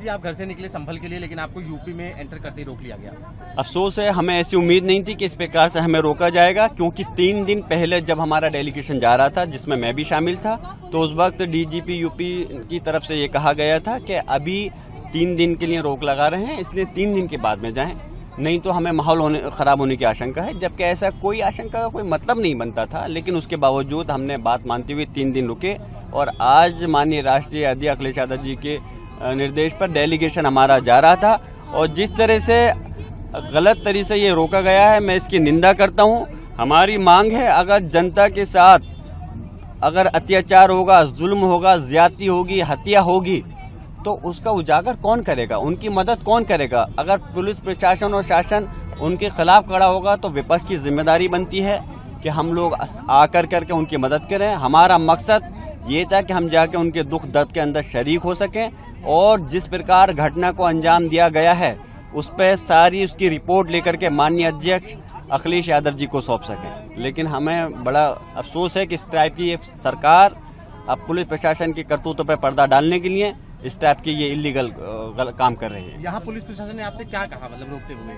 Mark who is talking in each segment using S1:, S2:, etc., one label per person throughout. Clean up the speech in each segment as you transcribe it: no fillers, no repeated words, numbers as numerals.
S1: जी आप घर से निकले संभल के लिए, लेकिन आपको यूपी में एंटर करते ही रोक लिया गया।
S2: अफसोस है, हमें ऐसी उम्मीद नहीं थी कि इस प्रकार से हमें रोका जाएगा, क्योंकि 3 दिन पहले जब हमारा डेलीगेशन जा रहा था, जिसमें मैं भी शामिल था, तो उस वक्त डीजीपी यूपी की तरफ से ये कहा गया था कि अभी 3 दिन के लिए रोक लगा रहे हैं, इसलिए 3 दिन के बाद में जाएं, नहीं तो हमें माहौल खराब होने की आशंका है। जबकि ऐसा कोई आशंका का कोई मतलब नहीं बनता था, लेकिन उसके बावजूद हमने बात मानते हुए 3 दिन रुके और आज माननीय राष्ट्रीय अध्यक्ष अखिलेश यादव जी के निर्देश पर डेलीगेशन हमारा जा रहा था। और जिस तरह से गलत तरीके से ये रोका गया है, मैं इसकी निंदा करता हूँ। हमारी मांग है, अगर जनता के साथ अगर अत्याचार होगा, जुल्म होगा, ज्यादती होगी, हत्या होगी, तो उसका उजागर कौन करेगा, उनकी मदद कौन करेगा? अगर पुलिस प्रशासन और शासन उनके खिलाफ खड़ा होगा तो विपक्ष की जिम्मेदारी बनती है कि हम लोग आकर करके उनकी मदद करें। हमारा मकसद ये था कि हम जाके उनके दुख दर्द के अंदर शरीक हो सकें और जिस प्रकार घटना को अंजाम दिया गया है उस पर सारी उसकी रिपोर्ट लेकर के माननीय अध्यक्ष अखिलेश यादव जी को सौंप सकें। लेकिन हमें बड़ा अफसोस है कि इस टाइप की ये सरकार अब पुलिस प्रशासन की करतूतों पर पर्दा डालने के लिए इस टाइप की ये इलीगल काम कर रही है।
S1: यहाँ पुलिस प्रशासन ने आपसे क्या कहा, मतलब रोकते हुए?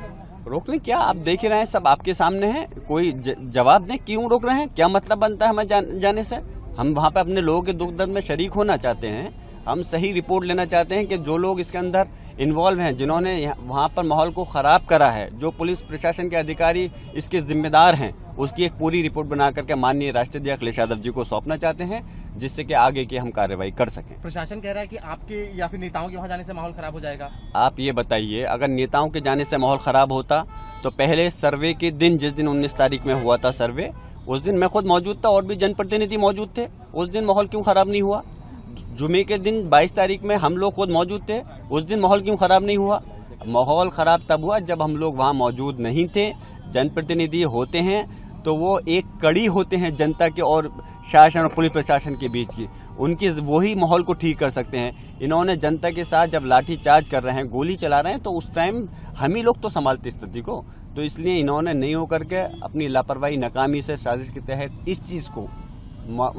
S2: रोकने क्या, आप देख ही रहे हैं, सब आपके सामने है। कोई जवाब दें, क्यों रोक रहे हैं, क्या मतलब बनता है हमें जाने से? हम वहाँ पे अपने लोगों के दुख दर्द में शरीक होना चाहते हैं। हम सही रिपोर्ट लेना चाहते हैं कि जो लोग इसके अंदर इन्वॉल्व हैं, जिन्होंने वहाँ पर माहौल को ख़राब करा है, जो पुलिस प्रशासन के अधिकारी इसके जिम्मेदार हैं, उसकी एक पूरी रिपोर्ट बना करके माननीय राष्ट्रीय अध्यक्ष अखिलेश यादव जी को सौंपना चाहते हैं, जिससे कि आगे की हम कार्रवाई कर सकें।
S1: प्रशासन कह रहा है कि आपके या फिर नेताओं के वहाँ जाने से माहौल खराब हो जाएगा।
S2: आप ये बताइए, अगर नेताओं के जाने से माहौल ख़राब होता तो पहले सर्वे के दिन, जिस दिन 19 तारीख में हुआ था सर्वे, उस दिन मैं खुद मौजूद था और भी जनप्रतिनिधि मौजूद थे। उस दिन माहौल क्यों खराब नहीं हुआ? जुमे के दिन 22 तारीख में हम लोग खुद मौजूद थे, उस दिन माहौल क्यों खराब नहीं हुआ? माहौल खराब तब हुआ जब हम लोग वहाँ मौजूद नहीं थे। जनप्रतिनिधि होते हैं तो वो एक कड़ी होते हैं जनता के और शासन और पुलिस प्रशासन के बीच की, उनकी वही माहौल को ठीक कर सकते हैं। इन्होंने जनता के साथ जब लाठी चार्ज कर रहे हैं, गोली चला रहे हैं, तो उस टाइम हम ही लोग तो संभालते स्थिति को, तो इसलिए इन्होंने नहीं होकर के अपनी लापरवाही, नाकामी से, साजिश के तहत इस चीज़ को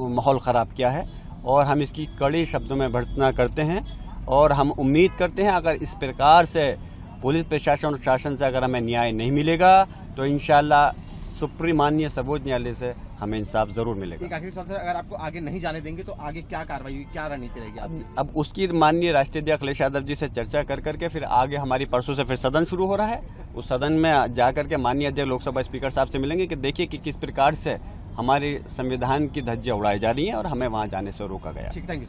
S2: माहौल ख़राब किया है और हम इसकी कड़े शब्दों में भर्त्सना करते हैं। और हम उम्मीद करते हैं अगर इस प्रकार से पुलिस प्रशासन और शासन से अगर हमें न्याय नहीं मिलेगा तो इंशाल्लाह सुप्रीम माननीय सर्वोच्च न्यायालय से हमें इंसाफ जरूर मिलेगा।
S1: एक आखिरी सवाल सर, अगर आपको आगे नहीं जाने देंगे तो आगे क्या कार्रवाई होगी, क्या रणनीति रहेगी आपकी?
S2: अब उसकी माननीय राष्ट्रीय अध्यक्ष अखिलेश यादव जी से चर्चा कर करके फिर आगे हमारी परसों से फिर सदन शुरू हो रहा है। उस सदन में जाकर के माननीय अध्यक्ष लोकसभा स्पीकर साहब से मिलेंगे कि देखिए कि किस प्रकार से हमारे संविधान की धज्जियां उड़ाई जा रही हैं और हमें वहाँ जाने से रोका गया।
S1: ठीक, थैंक यू सर।